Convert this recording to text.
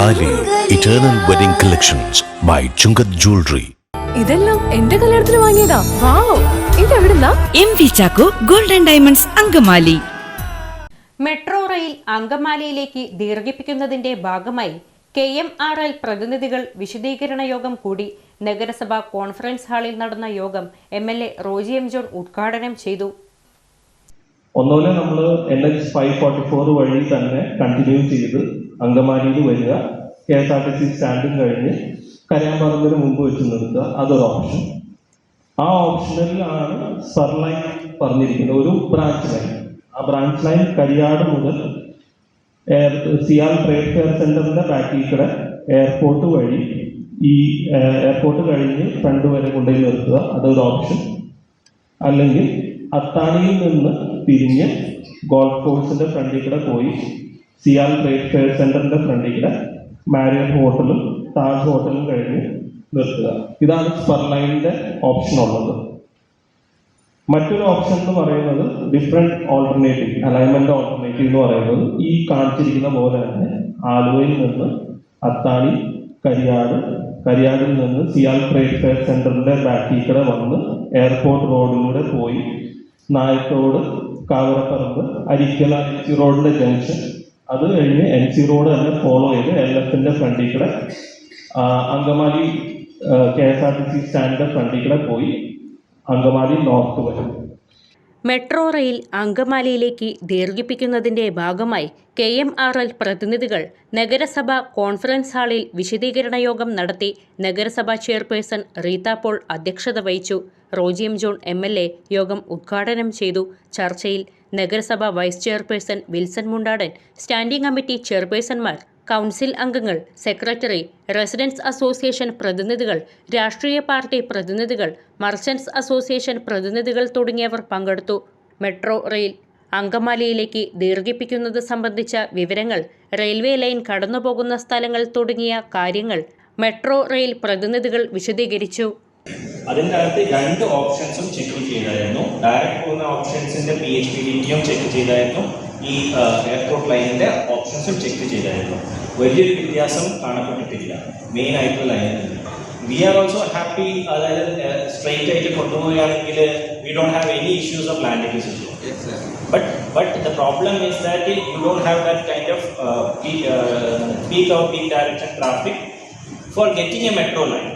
താലി eternal wedding collections by Chungath jewellery. ഇതെല്ലാം എന്റെ കല്യാണത്തിന് വാങ്ങിയതാ. വാവ്, ഇതെവിടുന്നാ? MV Chacko golden diamonds Angamaly. Metro rail അങ്കമാലിയിലേക്ക് ദീർഘിപ്പിക്കുന്നതിന്റെ ഭാഗമായി KMRL പ്രതിനിധികൾ വിശദീകരണ യോഗം കൂടി. നഗരസഭ കോൺഫറൻസ് ഹാളിൽ നടന്ന യോഗം MLA റോജി എം ജോൺ ഉദ്ഘാടനം ചെയ്തു. ഒന്നുപോലെ നമ്മൾ NH 544 വഴി തന്നെ കണ്ടിന്യൂ ചെയ്ത് അങ്കമാലിയിൽ വരിക, KSRTC സ്റ്റാൻഡും കഴിഞ്ഞ് കരയാമ്പറമ്പിന് മുമ്പ് വെച്ച് നിർത്തുക, അതൊരു ഓപ്ഷൻ. ആ ഓപ്ഷനിലാണ് സർ ലൈൻ പറഞ്ഞിരിക്കുന്നത്, ഒരു ബ്രാഞ്ച് ലൈൻ. ആ ബ്രാഞ്ച് ലൈൻ കരിയാട് മുതൽ സിയാൽ ട്രേഡ് ഫെയർ സെന്ററിന്റെ ബാക്കിൽ കൂടെ എയർപോർട്ട് വഴി ഈ എയർപോർട്ട് കഴിഞ്ഞ് ഫ്രണ്ട് വരെ കൊണ്ടുപോയി നിർത്തുക, അതൊരു ഓപ്ഷൻ. അല്ലെങ്കിൽ അത്താണിയിൽ നിന്ന് തിരിഞ്ഞ് ഗോൾഫ് കോഴ്സിന്റെ ഫ്രണ്ടിൽ കൂടെ പോയി സിയാൽ ട്രേഡ് ഫെയർ സെന്ററിന്റെ ഫ്രണ്ടിൽ കൂടെ മാരിയറ്റ് ഹോട്ടലും താജ് ഹോട്ടലും കഴിഞ്ഞ് നിർത്തുക. ഇതാണ് സ്പർ ലൈനിന്റെ ഓപ്ഷൻ ഉള്ളത്. മറ്റൊരു ഓപ്ഷൻ എന്ന് പറയുന്നത് ഡിഫറെന്റ് ഓൾട്ടർനേറ്റീവ്, അലൈൻമെന്റ് ഓൾട്ടർനേറ്റീവ് എന്ന് പറയുന്നത് ഈ കാണിച്ചിരിക്കുന്ന പോലെ തന്നെ ആലുവയിൽ നിന്ന് അത്താണി, കരിയാടിൽ നിന്ന് സിയാൽ ട്രേഡ് ഫെയർ സെന്ററിന്റെ ബാക്കിൽ കൂടെ വന്ന് എയർപോർട്ട് റോഡിലൂടെ പോയി നായത്തോട്, കാവറപ്പറമ്പ്, അരിക്കല NC റോഡിന്റെ ജംഗ്ഷൻ, അത് കഴിഞ്ഞ് NC റോഡ് തന്നെ ഫോളോ ചെയ്ത് LFന്റെ ഫ്രണ്ടിൽ കൂടെ അങ്കമാലി KSRTC സ്റ്റാൻഡിന്റെ ഫ്രണ്ടിൽ കൂടെ പോയി അങ്കമാലി നോർത്ത് വരും. മെട്രോ റെയിൽ അങ്കമാലിയിലേക്ക് ദീർഘിപ്പിക്കുന്നതിന്റെ ഭാഗമായി KMRL പ്രതിനിധികൾ നഗരസഭ കോൺഫറൻസ് ഹാളിൽ വിശദീകരണ യോഗം നടത്തി. നഗരസഭാ ചെയർപേഴ്സൺ റീത്ത പോൾ അധ്യക്ഷത വഹിച്ചു. റോജി എം ജോൺ MLA യോഗം ഉദ്ഘാടനം ചെയ്തു. ചർച്ചയിൽ നഗരസഭ vice chairperson Wilson Mundadan, standing committee ചെയർപേഴ്സൺമാർ, കൗൺസിൽ അംഗങ്ങൾ, സെക്രട്ടറി, റെസിഡൻസ് അസോസിയേഷൻ പ്രതിനിധികൾ, രാഷ്ട്രീയ പാർട്ടി പ്രതിനിധികൾ, മർച്ചന്റ്സ് അസോസിയേഷൻ പ്രതിനിധികൾ തുടങ്ങിയവർ പങ്കെടുത്തു. മെട്രോ റെയിൽ അങ്കമാലിയിലേക്ക് ദീർഘിപ്പിക്കുന്നത് സംബന്ധിച്ച വിവരങ്ങൾ, റെയിൽവേ ലൈൻ കടന്നുപോകുന്ന സ്ഥലങ്ങൾ തുടങ്ങിയ കാര്യങ്ങൾ മെട്രോ റെയിൽ പ്രതിനിധികൾ വിശദീകരിച്ചു. അതിൻ്റെ അകത്ത് രണ്ട് ഓപ്ഷൻസും ചെക്ക് ചെയ്തായിരുന്നു. ഡയറക്റ്റ് പോകുന്ന ഓപ്ഷൻസിന്റെ PHPDTയും ചെക്ക് ചെയ്തായിരുന്നു. ഈ എയർപോർട്ട് ലൈനിന്റെ ഓപ്ഷൻസും ചെക്ക് ചെയ്തായിരുന്നു. വലിയൊരു വ്യത്യാസം കാണപ്പെട്ടിട്ടില്ല മെയിൻ ആയിട്ടുള്ള ലൈനിൽ. We are also happy. അതായത് സ്ട്രെയിറ്റ് ആയിട്ട് കൊണ്ടുപോവുകയാണെങ്കിൽ we don't have any issues of land acquisition. But the problem is that you don't have that kind of peak direction traffic for getting a metro line.